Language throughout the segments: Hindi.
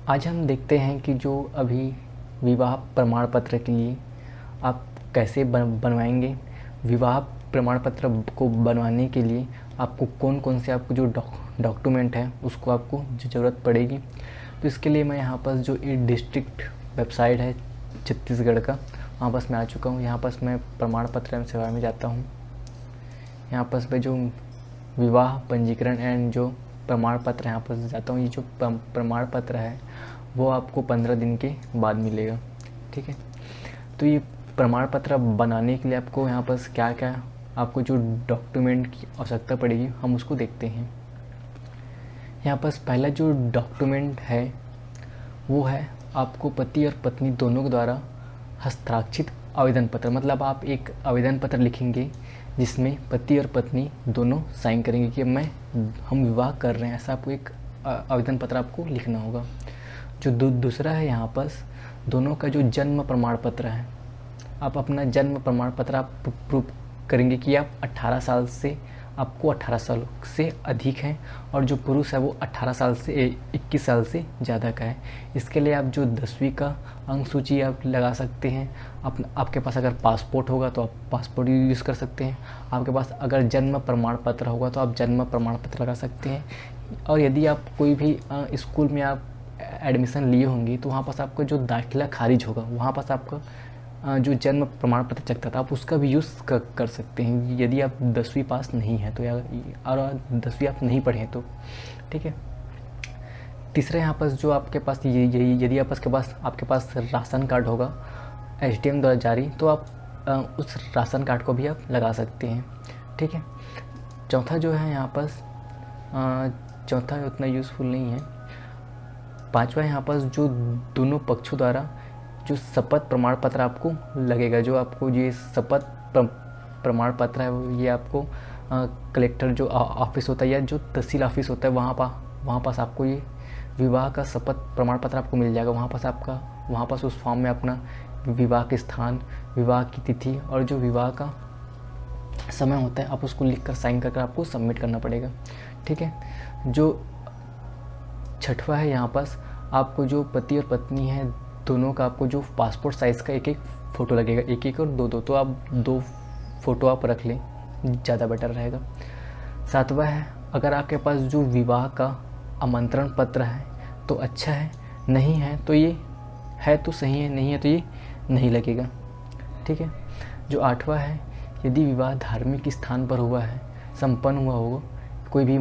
आज हम देखते हैं कि जो अभी विवाह प्रमाण पत्र के लिए आप कैसे बनवाएंगे। विवाह प्रमाण पत्र को बनवाने के लिए आपको कौन कौन से आपको जो डॉक्यूमेंट है उसको आपको ज़रूरत पड़ेगी। तो इसके लिए मैं यहाँ पर जो एक डिस्ट्रिक्ट वेबसाइट है छत्तीसगढ़ का, वहाँ पर मैं आ चुका हूँ। यहाँ पर मैं प्रमाण पत्र एवं सेवा में जाता हूँ। यहाँ पर मैं जो विवाह पंजीकरण एंड जो प्रमाण पत्र यहाँ पर जाता हूँ। ये जो प्रमाण पत्र है वो आपको 15 दिन के बाद मिलेगा, ठीक है। तो ये प्रमाण पत्र बनाने के लिए आपको यहाँ पर क्या क्या आपको जो डॉक्यूमेंट की आवश्यकता पड़ेगी हम उसको देखते हैं। यहाँ पर पहला जो डॉक्यूमेंट है वो है आपको पति और पत्नी दोनों के द्वारा हस्ताक्षरित आवेदन पत्र। मतलब आप एक आवेदन पत्र लिखेंगे जिसमें पति और पत्नी दोनों साइन करेंगे कि हम विवाह कर रहे हैं, ऐसा आपको एक आवेदन पत्र आपको लिखना होगा। जो दूसरा है यहाँ पर दोनों का जो जन्म प्रमाण पत्र है, आप अपना जन्म प्रमाण पत्र आप प्रूफ करेंगे कि आप 18 साल से आपको 18 साल से अधिक हैं और जो पुरुष है वो 18 साल से 21 साल से ज़्यादा का है। इसके लिए आप जो 10वीं का अंक सूची आप लगा सकते हैं। आपके पास अगर पासपोर्ट होगा तो आप पासपोर्ट यूज़ कर सकते हैं। आपके पास अगर जन्म प्रमाण पत्र होगा तो आप जन्म प्रमाण पत्र लगा सकते हैं। और यदि आप कोई भी स्कूल में आप एडमिशन लिए होंगे तो वहाँ पास आपका जो दाखिला खारिज होगा वहाँ पास आपका जो जन्म प्रमाण पत्र चलता था आप उसका भी यूज़ कर सकते हैं यदि आप 10वीं पास नहीं है तो, या और 10वीं आप नहीं पढ़े तो, ठीक है। तीसरा यहाँ पर जो आपके पास यदि आपके पास राशन कार्ड होगा SDM द्वारा जारी, तो आप उस राशन कार्ड को भी आप लगा सकते हैं, ठीक है। चौथा जो है यहाँ पर चौथा उतना यूज़फुल नहीं है। पांचवा यहाँ पर जो दोनों पक्षों द्वारा जो शपथ प्रमाण पत्र आपको लगेगा। जो आपको ये शपथ प्रमाण पत्र है ये आपको कलेक्टर जो ऑफिस होता है या जो तहसील ऑफिस होता है वहाँ पास आपको ये विवाह का शपथ प्रमाण पत्र आपको मिल जाएगा। वहाँ पास उस फॉर्म में अपना विवाह के स्थान, विवाह की तिथि और जो विवाह का समय होता है आप उसको लिखकर साइन कर आपको सबमिट करना पड़ेगा, ठीक है। जो छठवा है यहाँ पास आपको जो पति और पत्नी है दोनों का आपको जो पासपोर्ट साइज़ का एक फ़ोटो लगेगा, एक और दो, तो आप 2 फ़ोटो आप रख लें, ज़्यादा बेटर रहेगा। सातवां है अगर आपके पास जो विवाह का आमंत्रण पत्र है तो अच्छा है, नहीं है तो ये है तो सही है, नहीं है तो ये नहीं लगेगा, ठीक है। जो आठवां है यदि विवाह धार्मिक स्थान पर हुआ है, संपन्न हुआ हो, कोई भी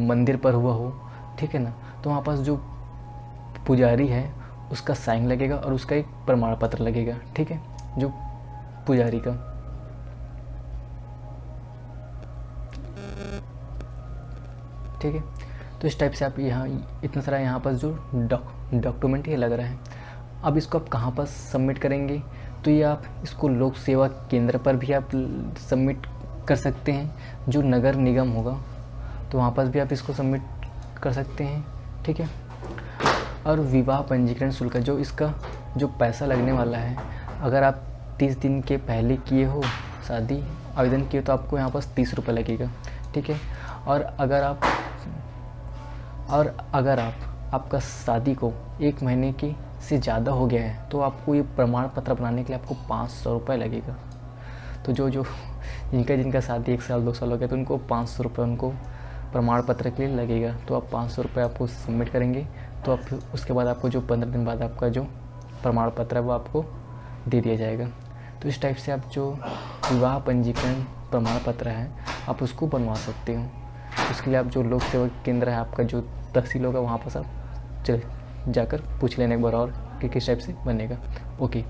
मंदिर पर हुआ हो, ठीक है ना, तो वहाँ पास जो पुजारी है उसका साइन लगेगा और उसका एक प्रमाण पत्र लगेगा, ठीक है, जो पुजारी का, ठीक है। तो इस टाइप से आप यहाँ इतना सारा यहाँ पर जो डॉक्यूमेंट ये लग रहा है। अब इसको आप कहाँ पर सबमिट करेंगे, तो ये आप इसको लोक सेवा केंद्र पर भी आप सबमिट कर सकते हैं। जो नगर निगम होगा तो वहाँ पर भी आप इसको सबमिट कर सकते हैं, ठीक है। और विवाह पंजीकरण शुल्क जो इसका जो पैसा लगने वाला है, अगर आप 30 दिन के पहले किए हो शादी आवेदन किए तो आपको यहाँ पास 30 रुपये लगेगा, ठीक है। और अगर आपका शादी को 1 महीने की से ज़्यादा हो गया है तो आपको ये प्रमाण पत्र बनाने के लिए आपको 500 रुपये लगेगा। तो जो जिनका शादी 1 साल 2 साल हो गया तो उनको 500 रुपये उनको प्रमाण पत्र के लिए लगेगा। तो आप 500 रुपये आपको सबमिट करेंगे तो आप उसके बाद आपको जो 15 दिन बाद आपका जो प्रमाण पत्र है वो आपको दे दिया जाएगा। तो इस टाइप से आप जो विवाह पंजीकरण प्रमाण पत्र है आप उसको बनवा सकते हो। उसके लिए आप जो लोक सेवा केंद्र है आपका जो तहसील होगा वहाँ पर आप जाकर पूछ लेने एक बार और कि किस टाइप से बनेगा। ओके।